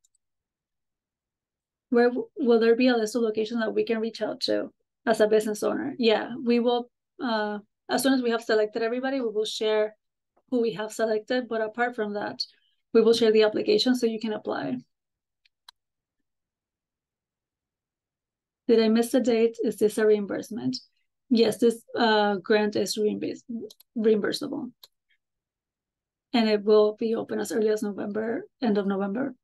Where will there be a list of locations that we can reach out to as a business owner? Yeah, we will, as soon as we have selected everybody, we will share who we have selected. But apart from that, we will share the application so you can apply. Did I miss the date? Is this a reimbursement? Yes, this grant is reimbursable. And it will be open as early as November, end of November.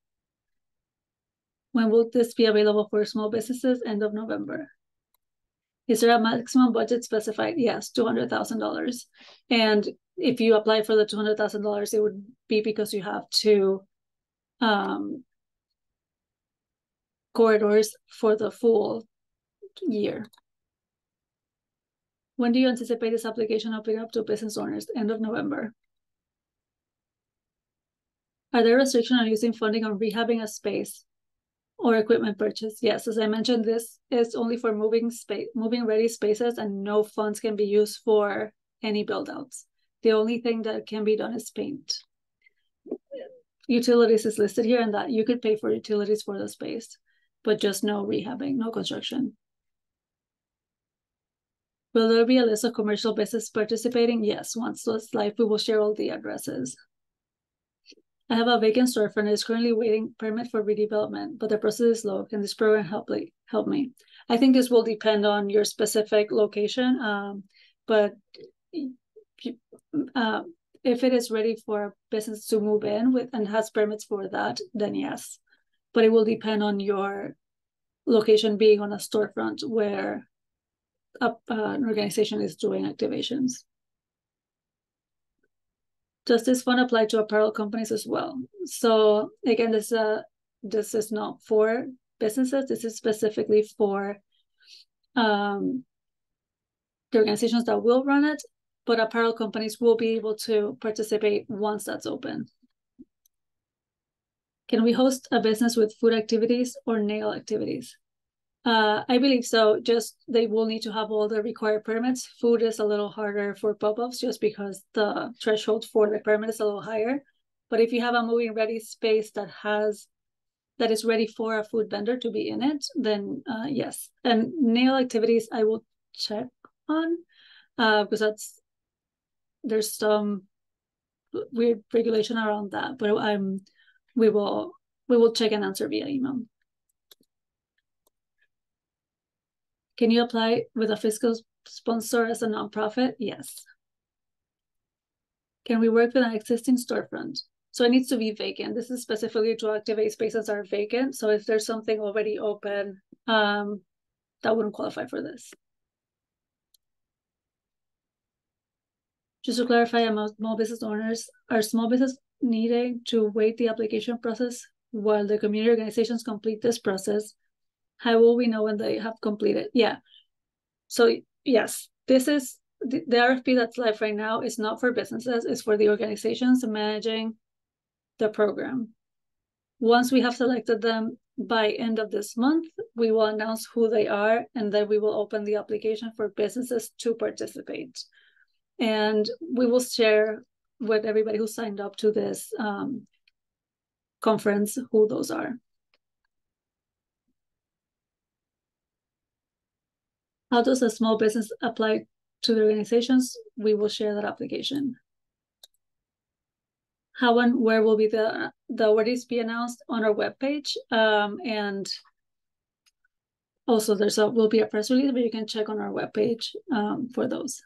When will this be available for small businesses? End of November. Is there a maximum budget specified? Yes, $200,000. And if you apply for the $200,000, it would be because you have two corridors for the full year. When do you anticipate this application opening up to business owners? End of November. Are there restrictions on using funding on rehabbing a space or equipment purchase? Yes, as I mentioned, this is only for moving ready spaces, and no funds can be used for any build outs. The only thing that can be done is paint. Utilities is listed here, and that you could pay for utilities for the space, but just no rehabbing, no construction. Will there be a list of commercial business participating? Yes, once it's live, we will share all the addresses. I have a vacant storefront that is currently waiting permit for redevelopment, but the process is slow. Can this program help me? I think this will depend on your specific location, but if it is ready for a business to move in with and has permits for that, then yes. But it will depend on your location being on a storefront where an organization is doing activations. Does this fund apply to apparel companies as well? So again, this is not for businesses. This is specifically for the organizations that will run it, but apparel companies will be able to participate once that's open. Can we host a business with food activities or nail activities? I believe so. Just they will need to have all the required permits. Food is a little harder for pop-ups just because the threshold for the permit is a little higher. But if you have a moving ready space that is ready for a food vendor to be in it, then yes. And nail activities I will check on because there's some weird regulation around that. But we will check and answer via email. Can you apply with a fiscal sponsor as a nonprofit? Yes. Can we work with an existing storefront? So it needs to be vacant. This is specifically to activate spaces that are vacant. So if there's something already open, that wouldn't qualify for this. Just to clarify, among small business owners, are small business needing to wait the application process while the community organizations complete this process? How will we know when they have completed? Yeah. So yes, this is the RFP that's live right now is not for businesses, it's for the organizations managing the program. Once we have selected them by end of this month, we will announce who they are, and then we will open the application for businesses to participate. And we will share with everybody who signed up to this conference who those are. How does a small business apply to the organizations? We will share that application. How and where will be the awardees be announced? On our webpage, and also will be a press release, but you can check on our webpage for those.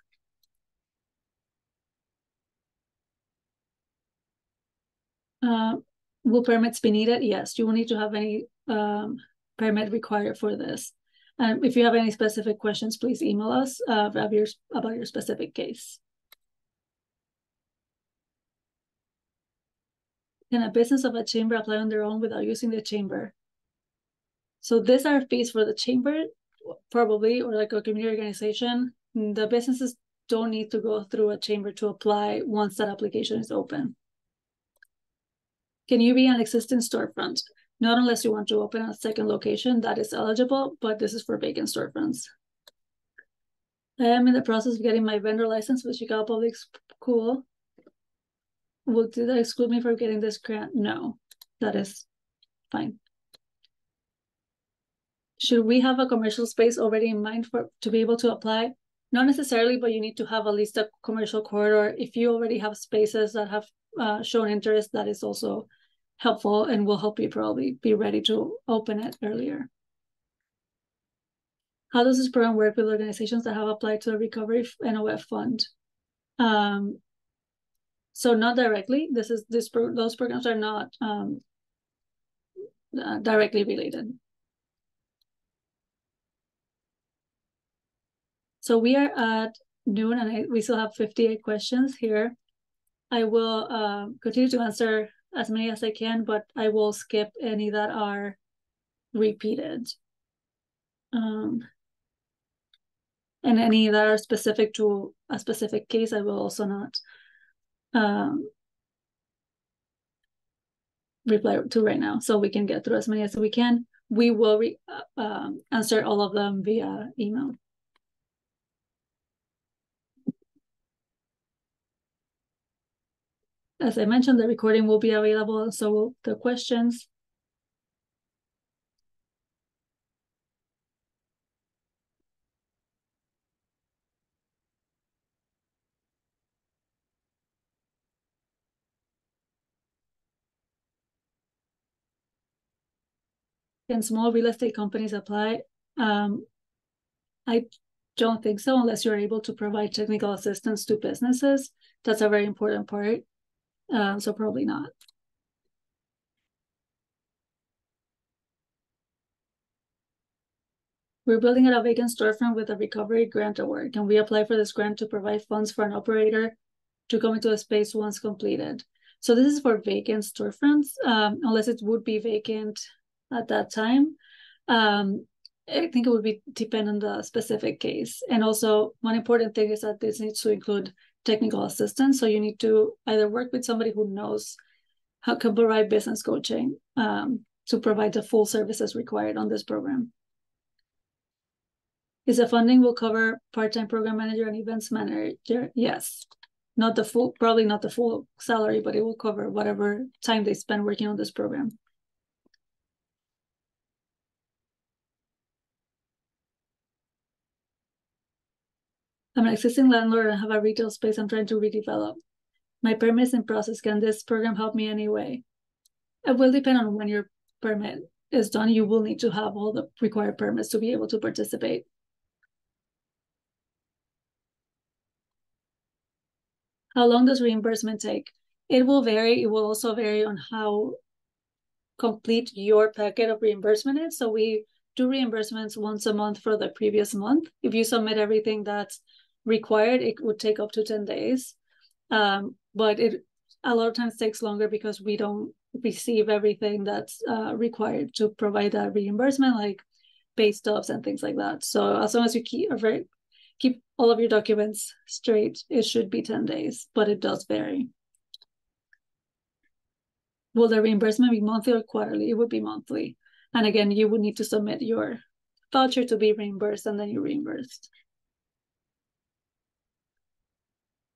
Will permits be needed? Yes, you will need to have any permit required for this. If you have any specific questions, please email us about your specific case. Can a business of a chamber apply on their own without using the chamber? So these are fees for the chamber, probably, or like a community organization. The businesses don't need to go through a chamber to apply once that application is open. Can you be an existing storefront? Not unless you want to open a second location that is eligible, but this is for vacant storefronts. I am in the process of getting my vendor license with Chicago Public School. Did that exclude me from getting this grant? No, that is fine. Should we have a commercial space already in mind to be able to apply? Not necessarily, but you need to have at least a commercial corridor. If you already have spaces that have shown interest, that is also helpful and will help you probably be ready to open it earlier. How does this program work with organizations that have applied to the Recovery NOF Fund? So not directly. Those programs are not directly related. So we are at noon and we still have 58 questions here. I will continue to answer as many as I can, but I will skip any that are repeated. And any that are specific to a specific case, I will also not reply to right now, so we can get through as many as we can. We will answer all of them via email. As I mentioned, the recording will be available, and so will the questions. Can small real estate companies apply? I don't think so, unless you're able to provide technical assistance to businesses. That's a very important part. So probably not. We're building out a vacant storefront with a recovery grant award. Can we apply for this grant to provide funds for an operator to come into a space once completed? So this is for vacant storefronts, unless it would be vacant at that time. I think it would be depend on the specific case. And also one important thing is that this needs to include technical assistance. So you need to either work with somebody who knows how to provide business coaching to provide the full services required on this program. Is the funding will cover part-time program manager and events manager? Yes. Not the full, probably not the full salary, but it will cover whatever time they spend working on this program. I'm an existing landlord and have a retail space I'm trying to redevelop. My permit is in process. Can this program help me anyway? It will depend on when your permit is done. You will need to have all the required permits to be able to participate. How long does reimbursement take? It will vary. It will also vary on how complete your packet of reimbursement is. So we do reimbursements once a month for the previous month. If you submit everything that's required, it would take up to 10 days. But it a lot of times takes longer because we don't receive everything that's required to provide that reimbursement, like pay stubs and things like that. So as long as you keep all of your documents straight, it should be 10 days, but it does vary. Will the reimbursement be monthly or quarterly? It would be monthly. And again, you would need to submit your voucher to be reimbursed, and then you're reimbursed.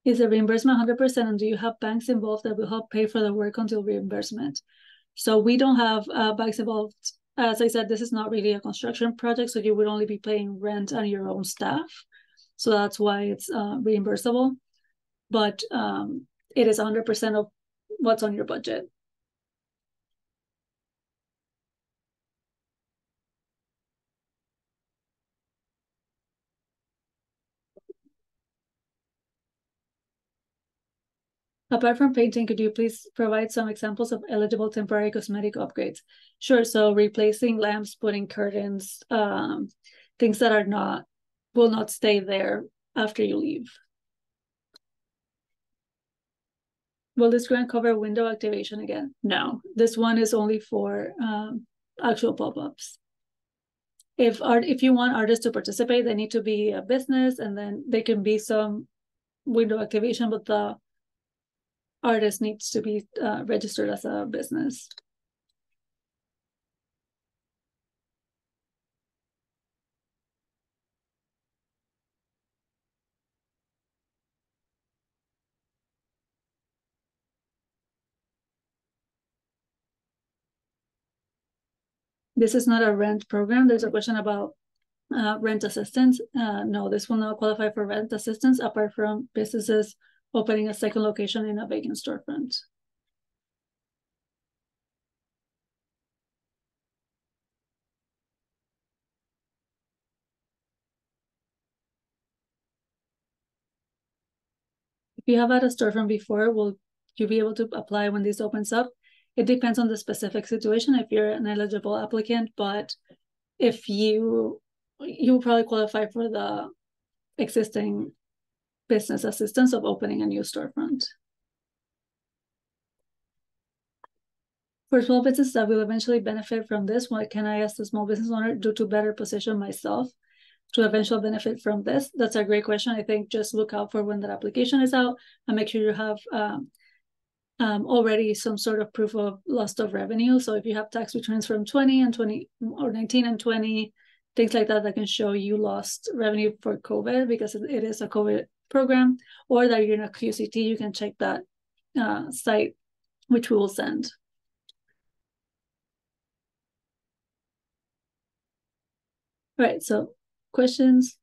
Is the reimbursement 100%? And do you have banks involved that will help pay for the work until reimbursement? So we don't have banks involved. As I said, this is not really a construction project, so you would only be paying rent on your own staff. So that's why it's reimbursable. But it is 100% of what's on your budget. Apart from painting, could you please provide some examples of eligible temporary cosmetic upgrades? Sure. So replacing lamps, putting curtains, things that will not stay there after you leave. Will this grant cover window activation again? No, this one is only for actual pop-ups. If you want artists to participate, they need to be a business, and then there can be some window activation, but the artist needs to be registered as a business. This is not a rent program. There's a question about rent assistance. No, this will not qualify for rent assistance apart from businesses opening a second location in a vacant storefront. If you have had a storefront before, will you be able to apply when this opens up? It depends on the specific situation if you're an eligible applicant, but if you probably qualify for the existing business assistance of opening a new storefront. For small businesses that will eventually benefit from this, what can I, as the small business owner, do to better position myself to eventually benefit from this? That's a great question. I think just look out for when that application is out and make sure you have already some sort of proof of loss of revenue. So if you have tax returns from 20 and 20 or 19 and 20, things like that can show you lost revenue for COVID because it is a COVID program, or that you're in a QCT, you can check that site, which we will send. All right, so questions?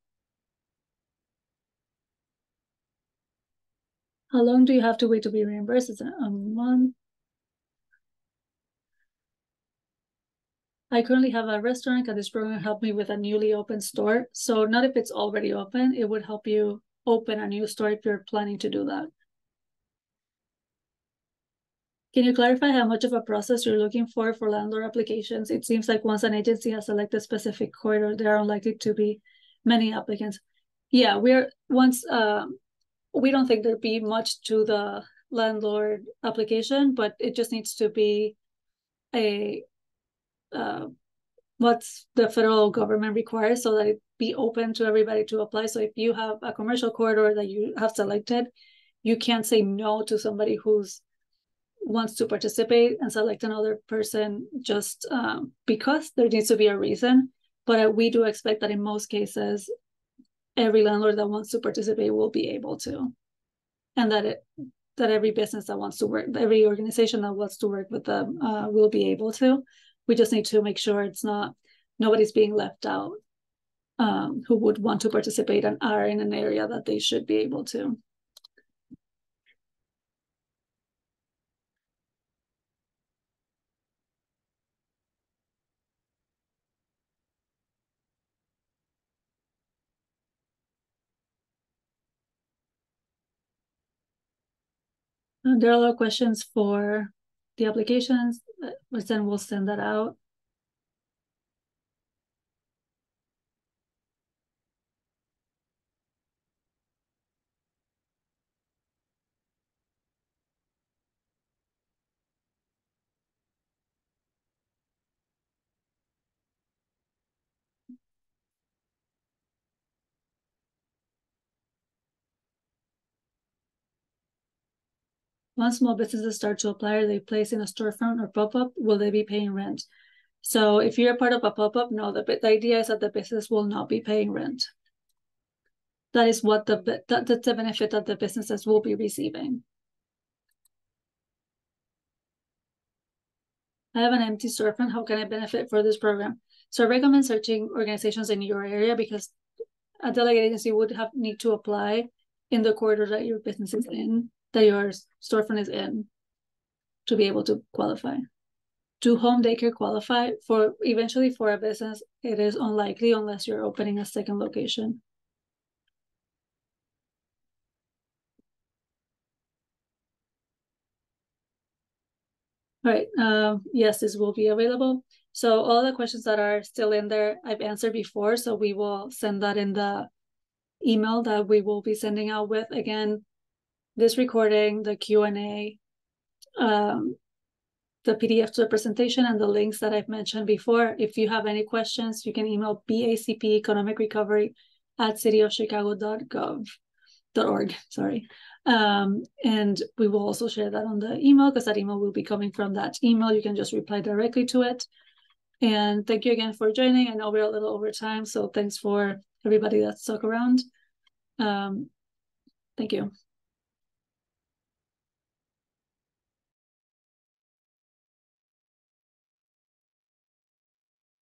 How long do you have to wait to be reimbursed? Is it a month? I currently have a restaurant. Can this program help me with a newly opened store? So not if it's already open. It would help you open a new store if you're planning to do that. Can you clarify how much of a process you're looking for landlord applications? It seems like once an agency has selected a specific corridor, there are unlikely to be many applicants. Yeah, we don't think there'd be much to the landlord application, but it just needs to be what's the federal government requires so that it be open to everybody to apply. So if you have a commercial corridor that you have selected, you can't say no to somebody who's wants to participate and select another person just because. There needs to be a reason. But we do expect that in most cases, every landlord that wants to participate will be able to, and that every business that wants to work, every organization that wants to work with them will be able to. We just need to make sure it's nobody's being left out who would want to participate and are in an area that they should be able to. There are a lot of questions for the applications, but then we'll send that out. Once small businesses start to apply, are they placed in a storefront or pop-up? Will they be paying rent? So if you're a part of a pop-up, no, the idea is that the business will not be paying rent. That is what that's the benefit that the businesses will be receiving. I have an empty storefront. How can I benefit for this program? So I recommend searching organizations in your area because a delegate agency would need to apply in the corridor that your business is in, that your storefront is in, to be able to qualify. Do home daycare qualify? Eventually for a business, it is unlikely unless you're opening a second location. All right, yes, this will be available. So all the questions that are still in there, I've answered before, so we will send that in the email that we will be sending out with, again, this recording, the Q&A, the PDF to the presentation and the links that I've mentioned before. If you have any questions, you can email BACP Economic Recovery at cityofchicago.org. Sorry. And we will also share that on the email, because that email will be coming from that email. You can just reply directly to it. And thank you again for joining. I know we're a little over time, so thanks for everybody that stuck around. Thank you.